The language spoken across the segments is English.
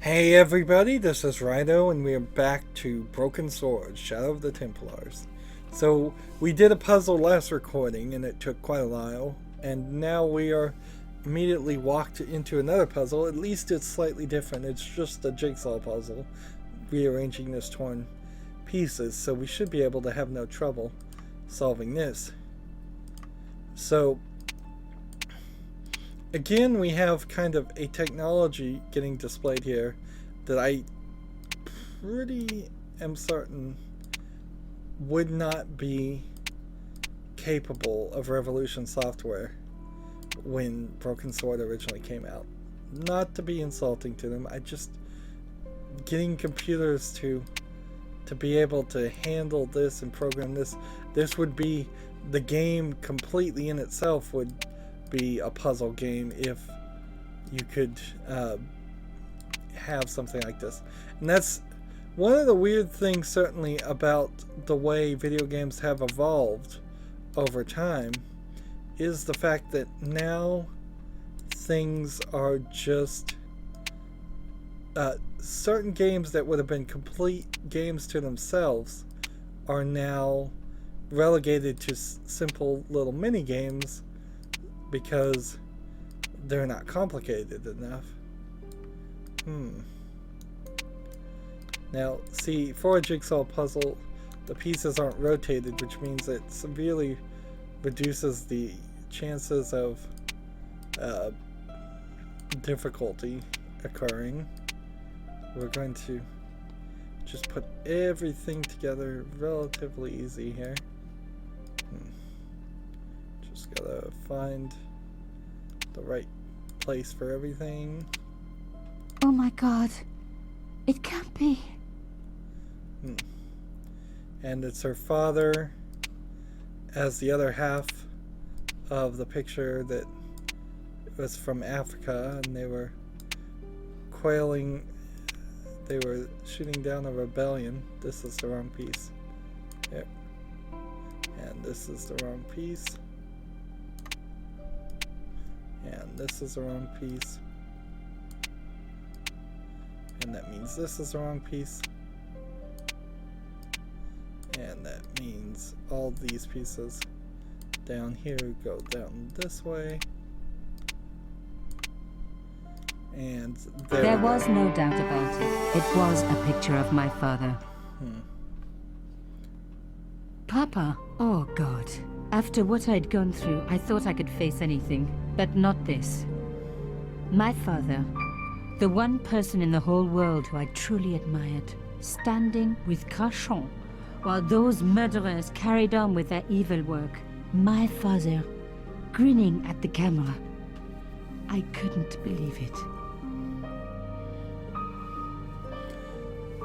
Hey everybody, this is Rydo, and we are back to Broken Sword, Shadow of the Templars. So, we did a puzzle last recording, and it took quite a while, and now we are immediately walked into another puzzle. At least it's slightly different. It's just a jigsaw puzzle, rearranging these torn pieces, so we should be able to have no trouble solving this. So, again, we have kind of a technology getting displayed here that I pretty am certain would not be capable of Revolution software when Broken Sword originally came out. Not to be insulting to them, getting computers to be able to handle this and program this would be the game completely in itself would be a puzzle game if you could have something like this. And that's one of the weird things certainly about the way video games have evolved over time, is the fact that now things are just certain games that would have been complete games to themselves are now relegated to simple little mini games because they're not complicated enough. Now, see, for a jigsaw puzzle, the pieces aren't rotated, which means it severely reduces the chances of difficulty occurring. We're going to just put everything together relatively easy here. Just gotta find the right place for everything. Oh my god. It can't be. And it's her father as the other half of the picture that was from Africa, and they were shooting down a rebellion. This is the wrong piece. Yep. And this is the wrong piece. And this is the wrong piece. And that means this is the wrong piece. And that means all these pieces down here go down this way. And there was no doubt about it. It was a picture of my father. Papa, oh God. After what I'd gone through, I thought I could face anything, but not this. My father, the one person in the whole world who I truly admired, standing with Carchon, while those murderers carried on with their evil work. My father, grinning at the camera. I couldn't believe it.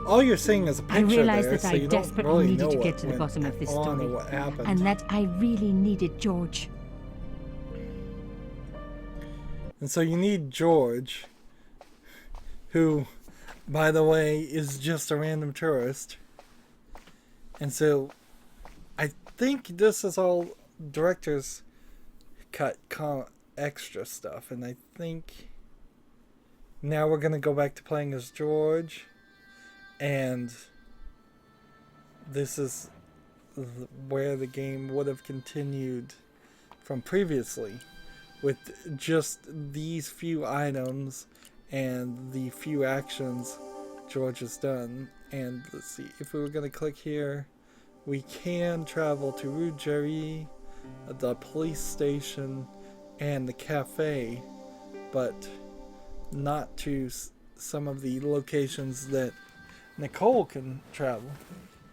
All you're seeing is a picture. I realized there, that so I you desperately don't really needed to know get to the bottom of this story, what happened. and that I really needed George. And so you need George, who, by the way, is just a random tourist. And so I think this is all director's cut extra stuff, and I think now we're going to go back to playing as George. And this is where the game would have continued from previously, with just these few items and the few actions George has done. And let's see, if we were going to click here, we can travel to Rue Jerry, the police station, and the cafe, but not to some of the locations that Nicole can travel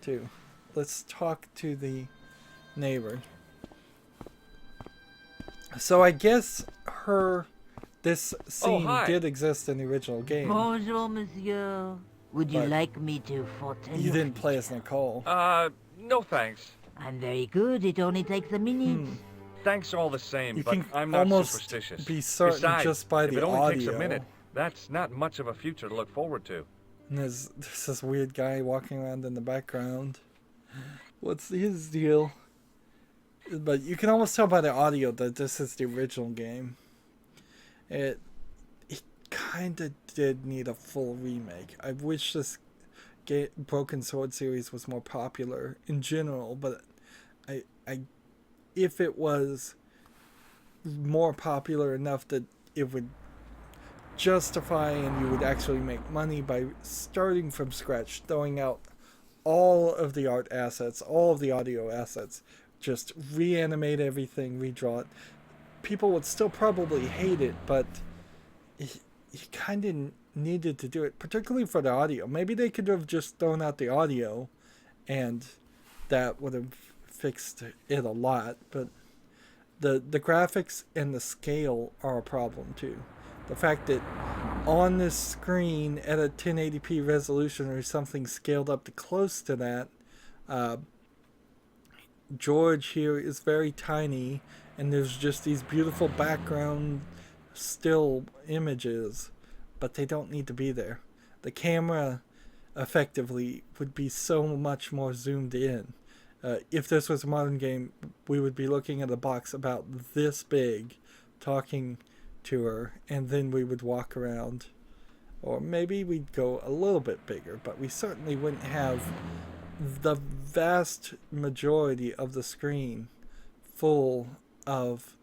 to. Let's talk to the neighbor. So I guess this scene did exist in the original game. Bonjour, monsieur. Would you like me to fauteuil? You didn't play as Nicole. No thanks. I'm very good. It only takes a minute. Thanks all the same, You but can I'm not almost superstitious. be certain Besides, just by if the it only takes audio. a minute, that's not much of a future to look forward to. And there's this weird guy walking around in the background. What's his deal? But you can almost tell by the audio that this is the original game. He kind of did need a full remake. I wish this Broken Sword series was more popular in general, but if it was more popular enough that it would justify and you would actually make money by starting from scratch, throwing out all of the art assets, all of the audio assets, just reanimate everything, redraw it, people would still probably hate it, but you kind of needed to do it, particularly for the audio. Maybe they could have just thrown out the audio and that would have fixed it a lot, but the graphics and the scale are a problem too. The fact that on this screen at a 1080p resolution or something scaled up to close to that, George here is very tiny, and there's just these beautiful background still images, but they don't need to be there. The camera effectively would be so much more zoomed in. If this was a modern game, we would be looking at a box about this big, talking to her, and then we would walk around. Or maybe we'd go a little bit bigger, but we certainly wouldn't have the vast majority of the screen full of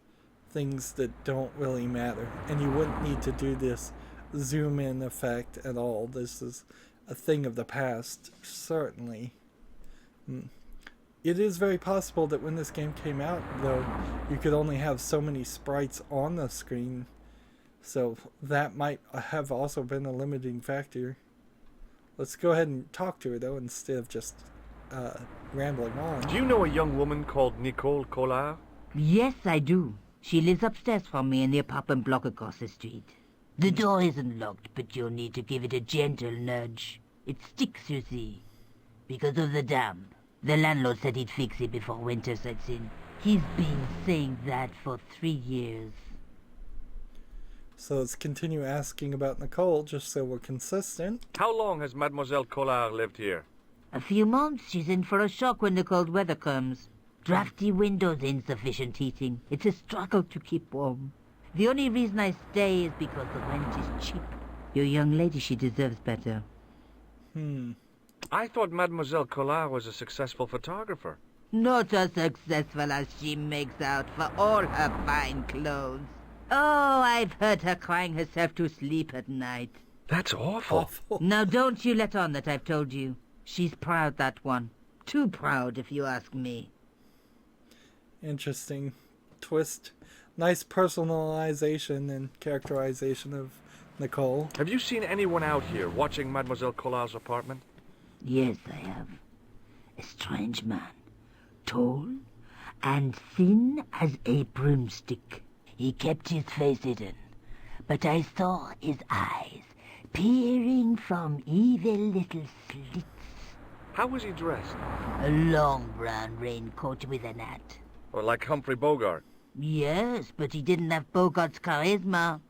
things that don't really matter. And you wouldn't need to do this zoom in effect at all. This is a thing of the past, certainly. It is very possible that when this game came out, though, you could only have so many sprites on the screen, so that might have also been a limiting factor. Let's go ahead and talk to her, though, instead of just rambling on. Do you know a young woman called Nico Collard? Yes, I do. She lives upstairs from me in the apartment block across the street. The door isn't locked, but you'll need to give it a gentle nudge. It sticks, you see, because of the damp. The landlord said he'd fix it before winter sets in. He's been saying that for 3 years. So let's continue asking about Nicole, just so we're consistent. How long has Mademoiselle Collard lived here? A few months. She's in for a shock when the cold weather comes. Drafty windows, insufficient heating. It's a struggle to keep warm. The only reason I stay is because the rent is cheap. Your young lady, she deserves better. I thought Mademoiselle Collard was a successful photographer. Not as successful as she makes out for all her fine clothes. Oh, I've heard her crying herself to sleep at night. That's awful. Now don't you let on that I've told you. She's proud, that one. Too proud, if you ask me. Interesting twist. Nice personalization and characterization of Nicole. Have you seen anyone out here watching Mademoiselle Collard's apartment? Yes, I have. A strange man. Tall and thin as a broomstick. He kept his face hidden, but I saw his eyes peering from evil little slits. How was he dressed? A long brown raincoat with an hat. Or like Humphrey Bogart? Yes, but he didn't have Bogart's charisma.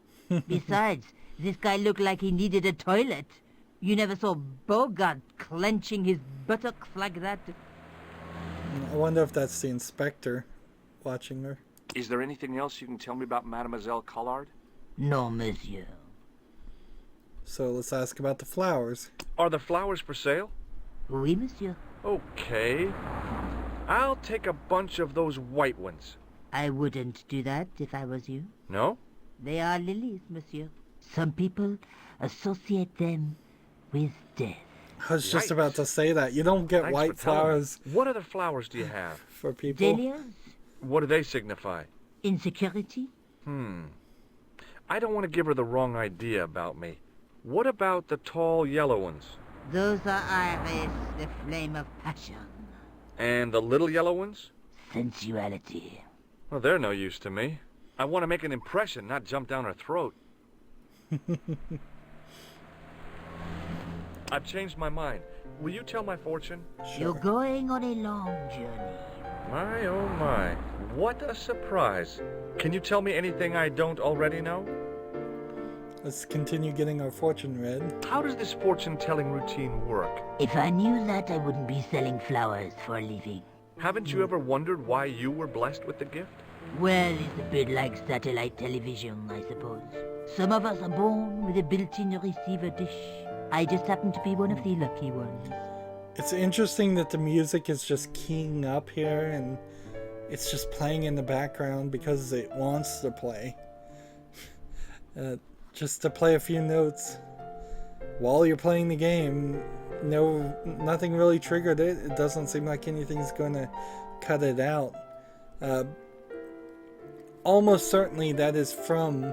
Besides, this guy looked like he needed a toilet. You never saw Bogart clenching his buttocks like that. I wonder if that's the inspector watching her. Is there anything else you can tell me about Mademoiselle Collard? No, monsieur. So let's ask about the flowers. Are the flowers for sale? Oui, monsieur. Okay. I'll take a bunch of those white ones. I wouldn't do that if I was you. No? They are lilies, monsieur. Some people associate them with death. I was just about to say that. You don't get Thanks white for telling me. flowers What other flowers do you have? for people. Dahlias? What do they signify? Insecurity? I don't want to give her the wrong idea about me. What about the tall yellow ones? Those are iris, the flame of passion. And the little yellow ones? Sensuality. Well, they're no use to me. I want to make an impression, not jump down her throat. I've changed my mind. Will you tell my fortune? You're going on a long journey. My, oh my. What a surprise. Can you tell me anything I don't already know? Let's continue getting our fortune read. How does this fortune-telling routine work? If I knew that, I wouldn't be selling flowers for a living. Haven't you ever wondered why you were blessed with the gift? Well, it's a bit like satellite television, I suppose. Some of us are born with a built-in receiver dish. I just happen to be one of the lucky ones. It's interesting that the music is just keying up here and it's just playing in the background because it wants to play. Just to play a few notes while you're playing the game. Nothing really triggered it. It doesn't seem like anything's going to cut it out. Almost certainly that is from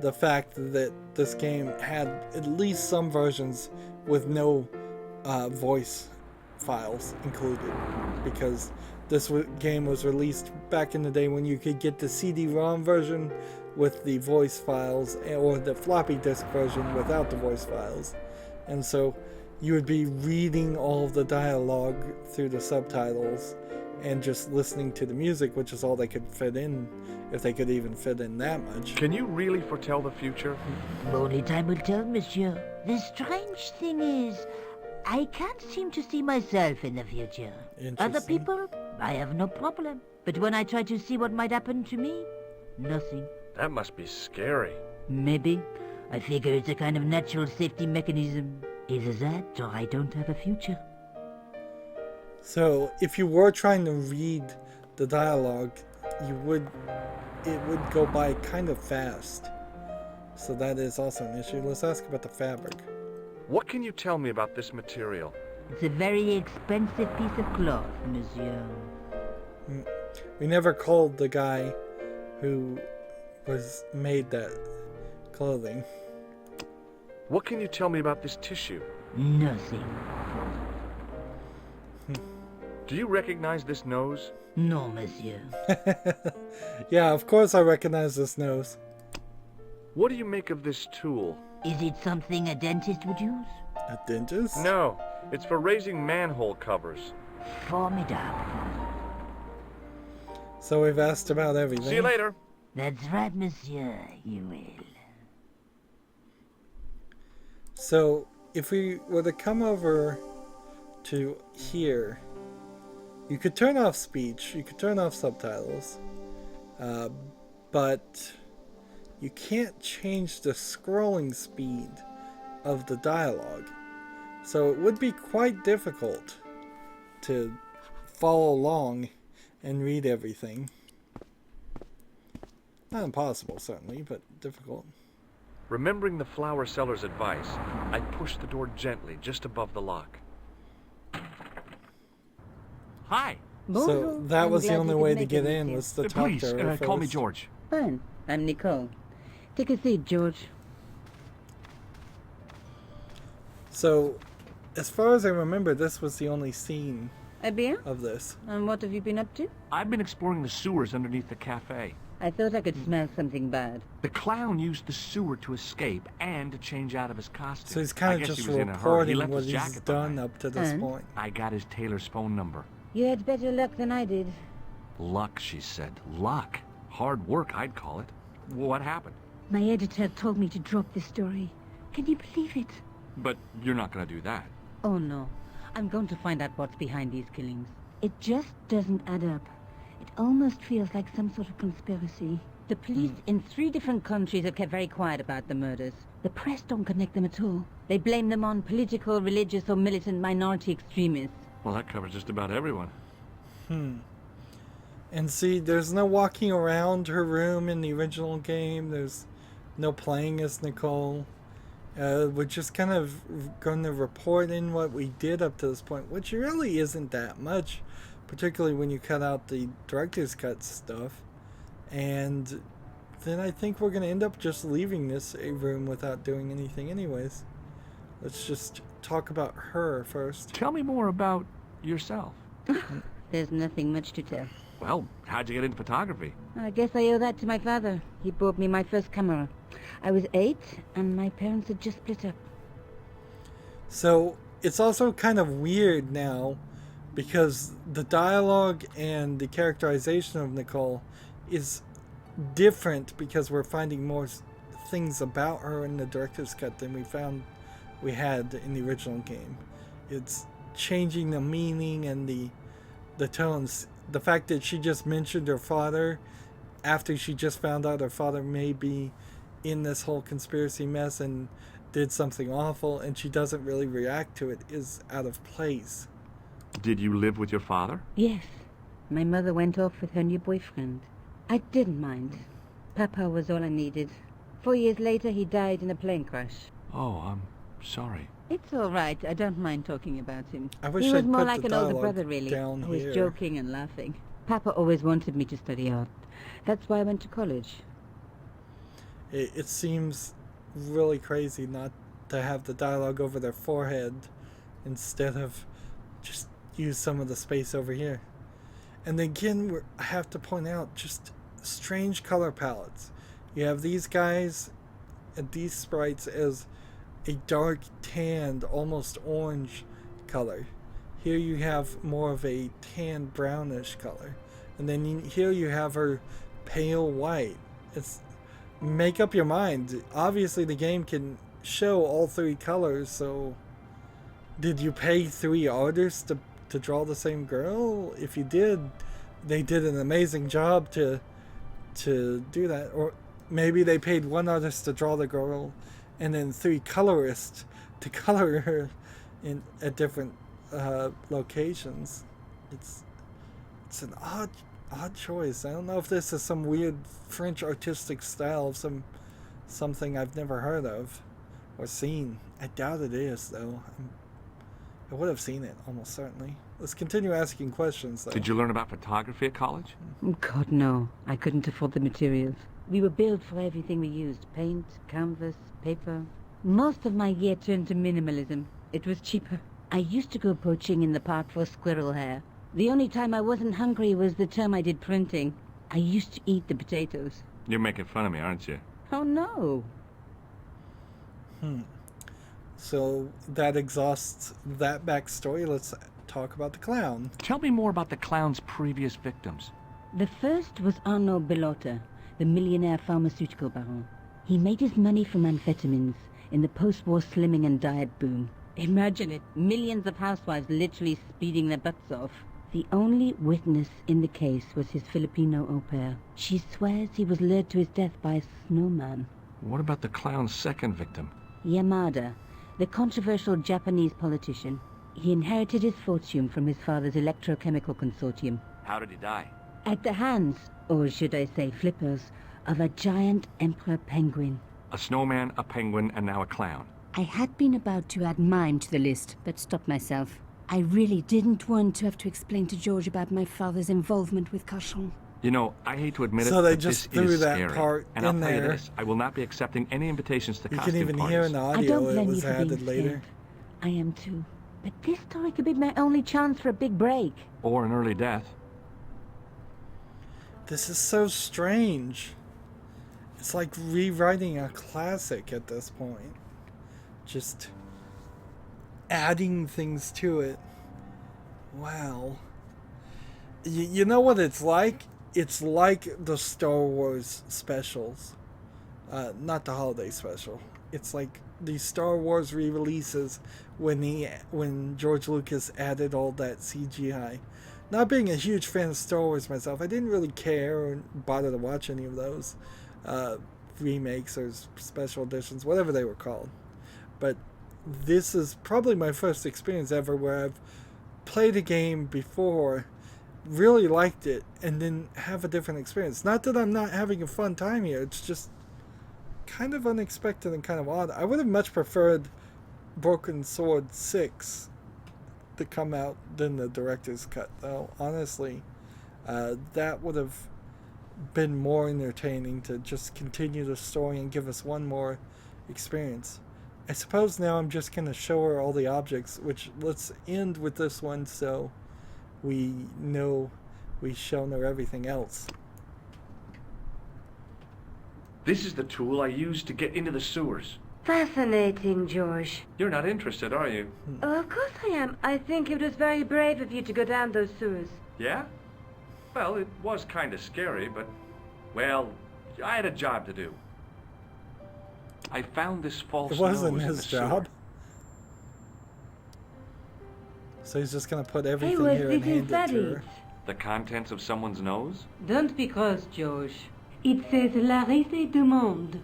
the fact that this game had at least some versions with no voice files included, because this game was released back in the day when you could get the CD-ROM version with the voice files, or the floppy disk version without the voice files. And so you would be reading all of the dialogue through the subtitles and just listening to the music, which is all they could fit in, if they could even fit in that much. Can you really foretell the future? Only time will tell, monsieur. The strange thing is, I can't seem to see myself in the future. Other people, I have no problem. But when I try to see what might happen to me, nothing. That must be scary. Maybe. I figure it's a kind of natural safety mechanism. Either that, or I don't have a future. So, if you were trying to read the dialogue, it would go by kind of fast. So that is also an issue. Let's ask about the fabric. What can you tell me about this material? It's a very expensive piece of cloth, monsieur. We never called the guy who made that clothing. What can you tell me about this tissue? Nothing. Do you recognize this nose? No, monsieur. Yeah, of course I recognize this nose. What do you make of this tool? Is it something a dentist would use? A dentist? No, it's for raising manhole covers. Formidable. So we've asked about everything. See you later. That's right, monsieur. You will. So, if we were to come over to here, you could turn off speech, you could turn off subtitles, but you can't change the scrolling speed of the dialogue. So it would be quite difficult to follow along and read everything. Not impossible, certainly, but difficult. Remembering the flower seller's advice, I pushed the door gently just above the lock. Hi. So that was the only way to get in, was to talk to her Call me first. George. Fine. I'm Nicole. Take a seat, George. So, as far as I remember, this was the only scene A beer? of this. And what have you been up to? I've been exploring the sewers underneath the cafe. I thought I could smell something bad. The clown used the sewer to escape and to change out of his costume. So he's kind I of guess just he was in a hurry. He reporting left what his he's jacket done behind. up to this And? point. I got his tailor's phone number. You had better luck than I did. Luck, she said. Luck. Hard work, I'd call it. What happened? My editor told me to drop this story. Can you believe it? But you're not going to do that. Oh no. I'm going to find out what's behind these killings. It just doesn't add up. It almost feels like some sort of conspiracy. The police in 3 different countries have kept very quiet about the murders. The press don't connect them at all. They blame them on political, religious, or militant minority extremists. Well, that covers just about everyone. And see, there's no walking around her room in the original game. There's no playing as Nicole. We're just kind of going to report in what we did up to this point, which really isn't that much, particularly when you cut out the director's cut stuff. And then I think we're going to end up just leaving this room without doing anything anyways. Let's just talk about her first. Tell me more about yourself. There's nothing much to tell. Well, how'd you get into photography? I guess I owe that to my father. He bought me my first camera. I was 8, and my parents had just split up. So it's also kind of weird now because the dialogue and the characterization of Nicole is different because we're finding more things about her in the director's cut than we had in the original game. It's changing the meaning and the tones. The fact that she just mentioned her father after she just found out her father may be in this whole conspiracy mess and did something awful, and she doesn't really react to it, is out of place. Did you live with your father? Yes. My mother went off with her new boyfriend. I didn't mind. Papa was all I needed. 4 years later, he died in a plane crash. Oh, I'm sorry. It's all right. I don't mind talking about him. I wish he they'd was more put like the an older dialogue brother, really. down Always here. joking and laughing. Papa always wanted me to study art. That's why I went to college. It seems really crazy not to have the dialogue over their forehead instead of just use some of the space over here. And again, I have to point out just strange color palettes. You have these guys and these sprites as a dark tanned, almost orange color. Here you have more of a tan brownish color. And then here you have her pale white. Make up your mind. Obviously the game can show all three colors, so did you pay 3 artists to draw the same girl? If you did, they did an amazing job to do that. Or maybe they paid 1 artist to draw the girl and then 3 colorists to color her at different locations. It's an odd choice. I don't know if this is some weird French artistic style of something I've never heard of or seen. I doubt it is, though. I would have seen it, almost certainly. Let's continue asking questions, though. Did you learn about photography at college? God, no. I couldn't afford the materials. We were billed for everything we used. Paint, canvas, paper. Most of my year turned to minimalism. It was cheaper. I used to go poaching in the park for squirrel hair. The only time I wasn't hungry was the term I did printing. I used to eat the potatoes. You're making fun of me, aren't you? Oh, no. So that exhausts that backstory. Let's talk about the clown. Tell me more about the clown's previous victims. The first was Arnaud Bellotta, the millionaire pharmaceutical baron. He made his money from amphetamines in the post-war slimming and diet boom. Imagine it, millions of housewives literally speeding their butts off. The only witness in the case was his Filipino au pair. She swears he was lured to his death by a snowman. What about the clown's second victim? Yamada, the controversial Japanese politician. He inherited his fortune from his father's electrochemical consortium. How did he die? At the hands, or should I say flippers, of a giant emperor penguin. A snowman, a penguin, and now a clown. I had been about to add mine to the list, but stopped myself. I really didn't want to have to explain to George about my father's involvement with Carchon. You know, I hate to admit it, So they but just this threw is that scary. part and I'll in tell you there. this, I will not be accepting any invitations to You costume can even parties. hear in the I audio don't it blame you was for being added later. scared. I am too. But this story could be my only chance for a big break. Or an early death. This is so strange. It's like rewriting a classic at this point. Just adding things to it. Wow. You know what it's like? It's like the Star Wars specials. Not the holiday special. It's like the Star Wars re-releases when George Lucas added all that CGI. Not being a huge fan of Star Wars myself, I didn't really care or bother to watch any of those remakes or special editions, whatever they were called. But this is probably my first experience ever where I've played a game before, really liked it, and then have a different experience. Not that I'm not having a fun time here, it's just kind of unexpected and kind of odd. I would have much preferred Broken Sword 6 to come out than the director's cut, though. Honestly, that would have been more entertaining to just continue the story and give us one more experience. I suppose now I'm just going to show her all the objects, which let's end with this one so we know we've shown her everything else. This is the tool I used to get into the sewers. Fascinating, George. You're not interested, are you? Oh, of course I am. I think it was very brave of you to go down those sewers. Yeah? Well, it was kind of scary, but, well, I had a job to do. I found this false It wasn't nose in his the sewer. job. So he's just going to put Hey, everything was here this and hand it to inside? her. The contents of someone's nose? Don't be cross, George. It says La risée du monde.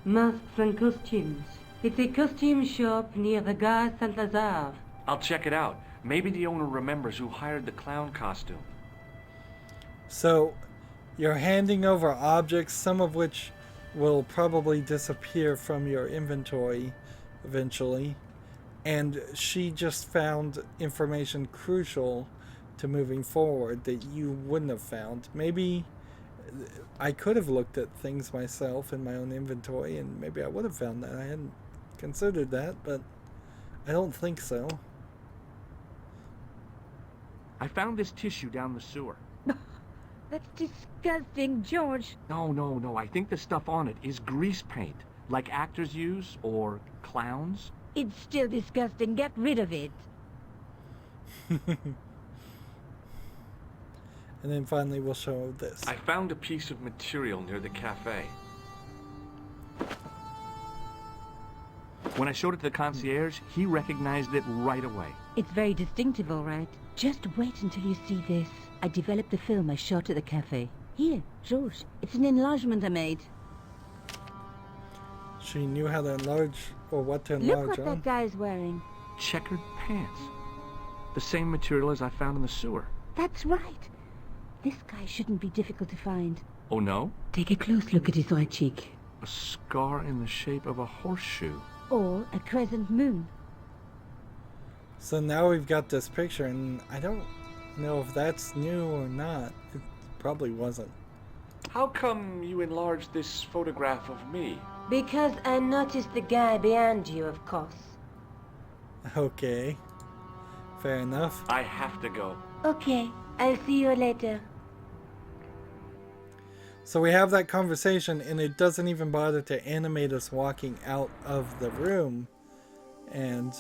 Masks and costumes. It's a costume shop near the Gare Saint-Lazare. I'll check it out. Maybe the owner remembers who hired the clown costume. So, you're handing over objects, some of which will probably disappear from your inventory eventually. And she just found information crucial to moving forward that you wouldn't have found. Maybe I could have looked at things myself in my own inventory, and maybe I would have found that. I hadn't considered that, but I don't think so. I found this tissue down the sewer. That's disgusting, George. No. I think the stuff on it is grease paint, like actors use, or clowns. It's still disgusting. Get rid of it. And then finally we'll show this. I found a piece of material near the cafe. When I showed it to the concierge, he recognized it right away. It's very distinctive, all right. Just wait until you see this. I developed the film I shot at the cafe. Here, George. It's an enlargement I made. She knew how to enlarge, or what to Look enlarge what on. that guy's wearing. Checkered pants. The same material as I found in the sewer. That's right. This guy shouldn't be difficult to find. Oh no? Take a close look at his right cheek. A scar in the shape of a horseshoe. Or a crescent moon. So now we've got this picture, and I don't know if that's new or not. It probably wasn't. How come you enlarged this photograph of me? Because I noticed the guy behind you, of course. Okay. Fair enough. I have to go. Okay, I'll see you later. So we have that conversation, and it doesn't even bother to animate us walking out of the room. And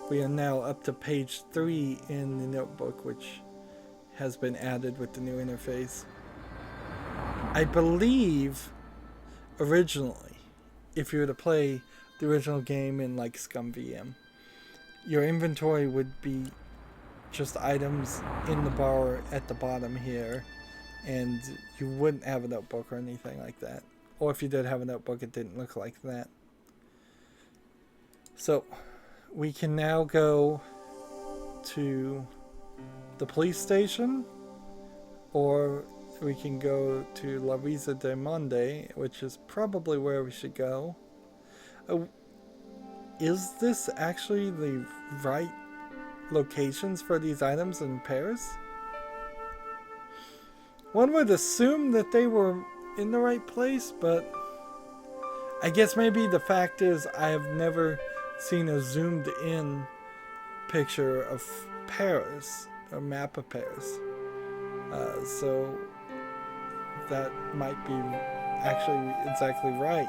we are now up to page 3 in the notebook, which has been added with the new interface. I believe originally, if you were to play the original game in like ScumVM, your inventory would be just items in the bar at the bottom here, and you wouldn't have a notebook or anything like that. Or if you did have a notebook, it didn't look like that. So we can now go to the police station, or we can go to La Risa del Monde, which is probably where we should go. Is this actually the right locations for these items in Paris? One would assume that they were in the right place, but I guess maybe the fact is I have never seen a zoomed in picture of Paris, a map of Paris. So that might be actually exactly right.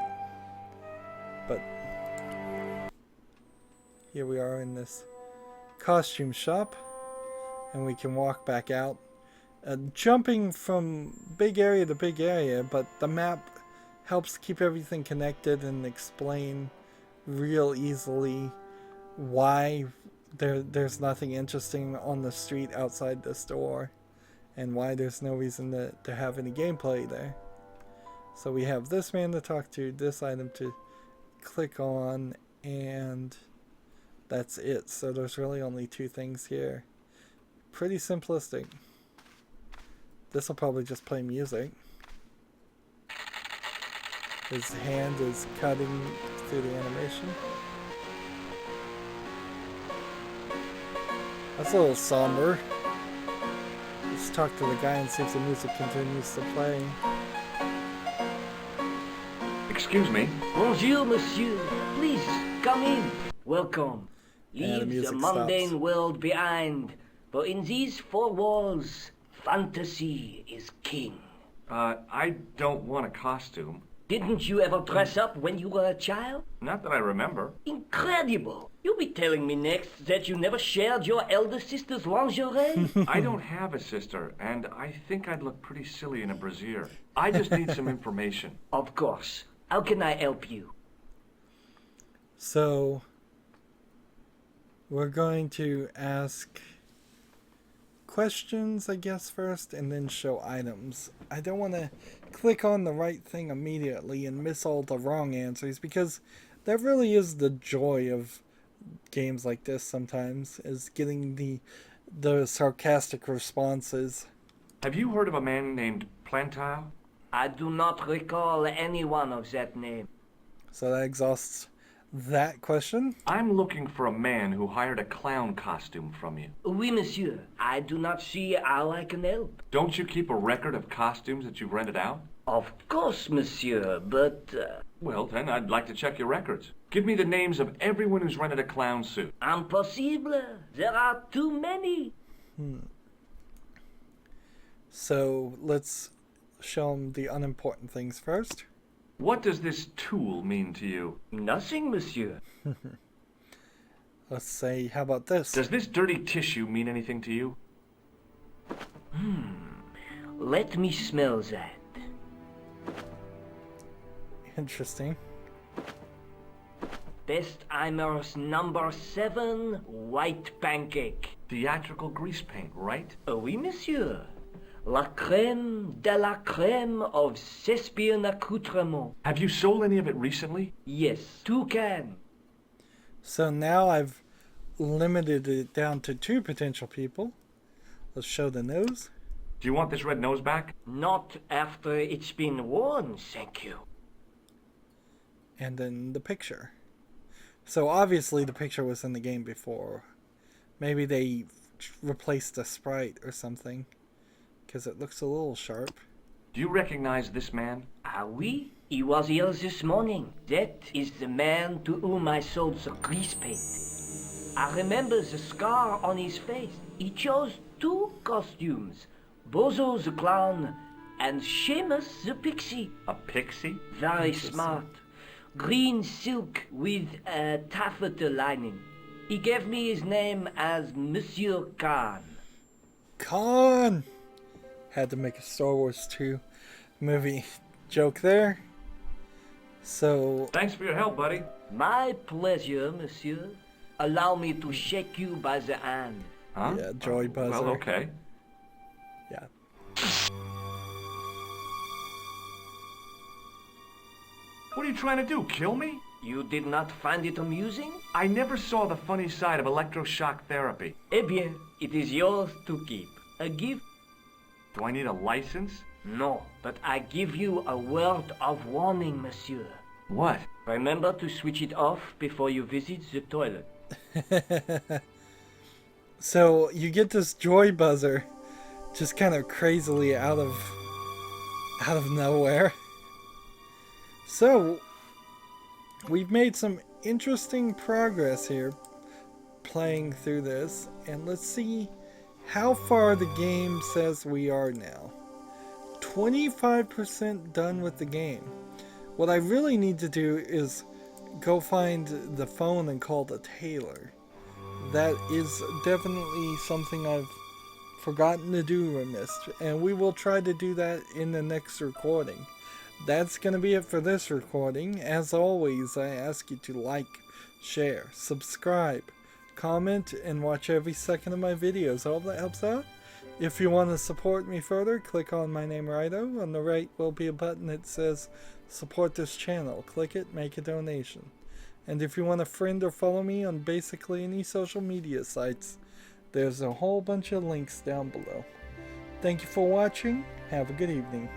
But here we are in this costume shop, and we can walk back out, jumping from big area to big area, but the map helps keep everything connected and explain real easily why there's nothing interesting on the street outside the store, and why there's no reason to have any gameplay there. So we have this man to talk to, this item to click on, and that's it. So there's really only 2 things here. Pretty simplistic. This will probably just play music. His hand is cutting through the animation. That's a little somber. Let's talk to the guy and see if the music continues to play. Excuse me. Bonjour, monsieur. Please, come in. Welcome. Yeah, the Leave music the mundane stops. world behind. For in these 4 walls, fantasy is king. I don't want a costume. Didn't you ever dress up when you were a child? Not that I remember. Incredible! You'll be telling me next that you never shared your elder sister's lingerie? I don't have a sister, and I think I'd look pretty silly in a brassiere. I just need some information. Of course. How can I help you? So we're going to ask questions, I guess, first, and then show items. I don't want to click on the right thing immediately and miss all the wrong answers, because that really is the joy of games like this sometimes, is getting the sarcastic responses. Have you heard of a man named Plantile? I do not recall anyone of that name. So that exhausts that question. I'm looking for a man who hired a clown costume from you. Oui, monsieur. I do not see how I can help. Don't you keep a record of costumes that you've rented out? Of course, monsieur, but... Well, then, I'd like to check your records. Give me the names of everyone who's rented a clown suit. Impossible. There are too many. So let's show them the unimportant things first. What does this tool mean to you? Nothing, monsieur. Let's say, how about this? Does this dirty tissue mean anything to you? Let me smell that. Interesting. Bestheimer's number 7 white pancake. Theatrical grease paint, right? Oui, monsieur. La crème de la crème of Thespian accoutrement. Have you sold any of it recently? Yes, 2 cans. So now I've limited it down to 2 potential people. Let's show the nose. Do you want this red nose back? Not after it's been worn, thank you. And then the picture. So obviously the picture was in the game before. Maybe they replaced the sprite or something, because it looks a little sharp. Do you recognize this man? Ah oui, he was here this morning. That is the man to whom I sold the grease paint. I remember the scar on his face. He chose 2 costumes. Bozo the clown and Seamus the pixie. A pixie? Very smart. Green silk with a taffeta lining. He gave me his name as Monsieur Khan. Khan! Had to make a Star Wars 2 movie joke there. So, Thanks for your help, buddy. My pleasure, monsieur. Allow me to shake you by the hand. Huh? yeah, Joy Buzzer. Well, okay. Yeah. What are you trying to do, kill me? You did not find it amusing? I never saw the funny side of electroshock therapy. Eh bien, it is yours to keep. A gift? Do I need a license? No, but I give you a word of warning, monsieur. What? Remember to switch it off before you visit the toilet. So you get this Joy Buzzer just kind of crazily out of nowhere. So we've made some interesting progress here playing through this, and let's see how far the game says we are now. 25% done with the game. What I really need to do is go find the phone and call the tailor. That is definitely something I've forgotten to do or missed, and we will try to do that in the next recording. That's going to be it for this recording. As always, I ask you to like, share, subscribe, comment, and watch every second of my videos. All that helps out. If you want to support me further, click on my name, Rydo. On the right will be a button that says support this channel. Click it, make a donation. And if you want to friend or follow me on basically any social media sites, there's a whole bunch of links down below. Thank you for watching. Have a good evening.